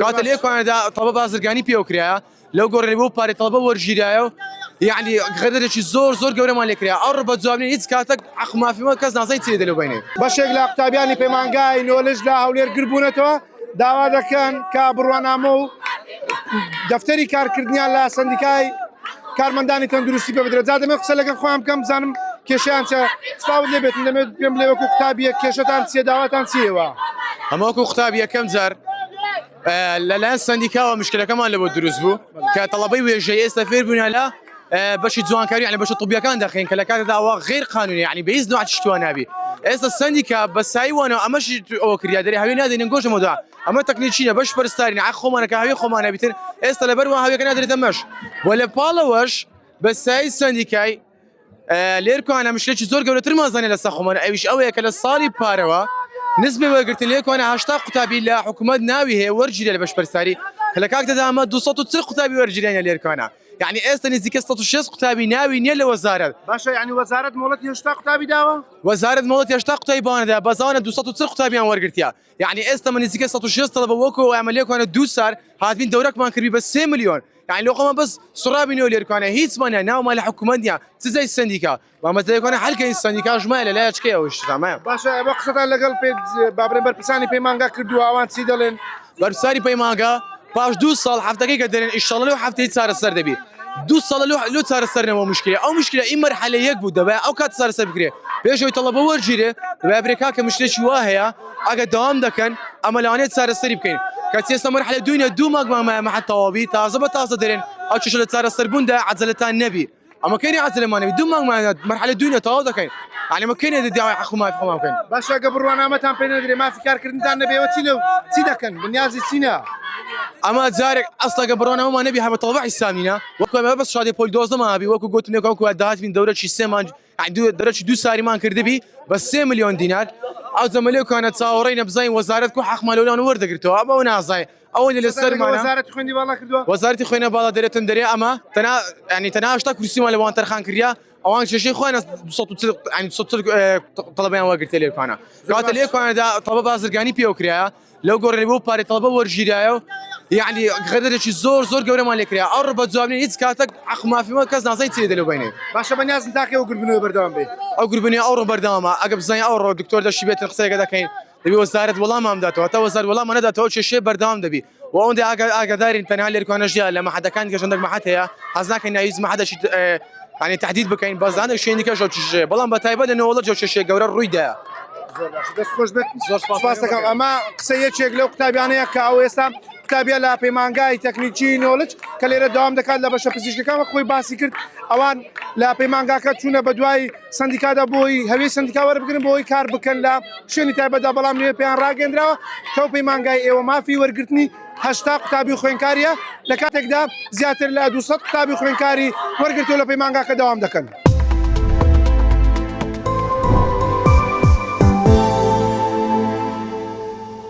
کاتە لێکوانەدا تەڵبە بازرگانی پێوکرایە لەو گۆڕێنی بۆ پارێ تەڵبە وەرگیرایە و یعنی غەدەرێکی زۆر گەورەمان لێکرا ئەو ڕە بە جوابنی هیچ کاتێک حەقمافیمە کەس نازانێت چی دێت لەو بینێ بەشێک لە قوتابیانی پەیمانگای نۆلژ لە هەولێر بوونەتەوە داوا دەکەن کە بڕوانامە و دەفتەری کارکردنیان لە سندیکای کارمەندانی تەندروستی پێ بدرێت. جا دەمێت قسە لەگەڵ خۆم بکەم بزانم کێشەیان چە سپاوت لێ بێتن دەمێت پێم بڵێ وەکو قوتابیەک کێشەتان چیە داواتان چیەوە؟ ئەمە وەکو قوتابی یەکەم جار لەلایەن سندیکاوە مشکلەکەمان لەبۆ دروست بوو کە تەڵەبەی وێژەی ئێستا فێر بوونە لە بەشی جوانکاری یعنی بەشە طبیەکان دەخین کە لە کاتێکدا ئەوە غیر قانونی یعنی بە هیچ نوع شتوان نابی. ئێستا سندیکا بەسایی وانەوە ئەمەشی ئەوە کریا دەری هەوێ نادێنن گۆژەمەدا ئەمە تەکنیکیە بەش پەرستارینە عەق خۆمانەکە هەوێ خۆمانە بیتر ئێستا لەبەر وا هەوێکە نادرێتە مەش بۆ لە پاڵەوەش بەسایی سندیکای لێرکوانە مشکلێکی زۆر گەورەترمان زانێ لەسەر خۆمانە ئەویش ئەوەیە کە لە ساڵی پارەوە نسبەی وەرگرتن لێکوانە 80 قوتابی لە حکوومەت ناوی هەیە وەرگیرە لە بەشپەرستاری کە لە کاتێکدا ئەمە 240 قوتابی وەرگیرێنە لێرکوانە یعنی ئێستا نزیکە 160 قوتابی ناوی نییە لە وەزارەت. باشە یعنی وەزارەت مۆڵەتی 80 قوتابی داوە؟ وەزارەت مۆڵەتی 80 قوتابی بانەدا بەزاوانە 240 قوتابیان وەرگرتیا یعنی ئێستا من نزیکە 160 تەڵەبە وەکو ئەمە لێکوانە 2 سال هاتبین دەورەکمان کردی بە 3 ملیۆن يعني لو قام بس سرابينو ليركانا هيت مانا ناو مال حكومتنا تزاي السنديكا وما تلاقينا حلقه السنديكا جمال لا تشكي وش تمام باشا بقصه لقل بابرين بربساني بيمانغا كردو اوان سيدلن بربساني بيمانغا باش 2 سال حفته قدرن ان شاء الله لو حفته صار السر دبي 2 سال لو صار السر مو مشكله او مشكله اي مرحله يكبو دبا او كات صار السر بكري بيجو يطلبوا ورجيره بابريكا كمشكله شواهيا اجا دوام دكن عملانات صار السر بكين كاتيس مرحله دنيا دو ما حتى طوابي تازه درين او تشل صار السر بوندا عزلتان نبي اما كاين عزل ما نبي دو مرحله دنيا تازه كاين يعني ما كاين هذا دعوه حكومه ما فهم كاين باشا قبل وانا متى بيندري ما في كار كردن النبي وتيلو تيدكن بالنيازي سينا اما زارك اصلا قبل وانا ما نبي حب طلبع السامينا وكو بس شادي بول دوز ما ابي وكو قلت لك وكو دهات من دوره شي سمان يعني درجه 2 ساري ما كردبي بس 3 مليون دينار او زمليو كانت تصاورين بزين وزارتكم حق مالولان ورده قلتوا ابا ونازاي اول اللي صار معنا وزاره خويندي بالله كردوا وزارتي خوينا بالله دريتن دري اما تنا يعني تناشتا كرسي مال وان ترخان كريا اوان شي خوينا صوت يعني صوت طلبين وقت لي كان قالت لي كان دا طلبه بازرگاني بيوكريا لو غورني بو باري طلبه ورجيرايو يعني غدرێکی زۆر گەورەمان لێکرا ئەو ڕە بە جوابنی هیچ کاتێک حەق مافیمە کەس نازانێت چی دێت لەو بینێ. باشە بەنیازم تاکە ئەو گوربنەوە بەردەوام بێ ئەو گوربنی ئەو ڕۆ بەردەوامە ئەگە بزانین ئەو ڕۆ دکتۆر دەشی بێتن قسەیەکە دەکەین دەبی وەزارەت وەڵامان بداتەوە تا وەزارەت وەڵامان نەداتەوە کێشەیە بەردەوام دەبی و ئەوەندە ئاگادارین تەنها لێرکوانەش لە مەحەدەکانی کەژەندەك مەحەد هەیە حەز ناکەین هیچ مەحەدەشی يعني تهديد بكاين بازانه شيء كاجو تشي بلان بتايبه انه والله جو شي غورا رويدا دەست خۆش بێت سپاس دەکەم ئەمە قسەیەکێک لەو قوتابیانەیە کە ئەو ئێستا قوتابیە لە پەیمانگای تەکنیکی نۆلج کە لێرە داوام دەکات لە بەشە پزیشکەکان خۆی باسی کرد ئەوان لە پەیمانگاکە چوونە بە دوای سندیکادا بۆی هەوی سندیکا وەربگرن بۆی کار بکەن لە شوێنی تایبەتدا بەڵام نوێ پێیان ڕاگەندراوە کە ئەو پەیمانگای ئێوە مافی وەرگرتنی 80 قوتابی خوێنکاریە لە کاتێکدا زیاتر لە 200 قوتابی خوێنکاری وەرگرتووە لە پەیمانگاکە داوام دەکەن.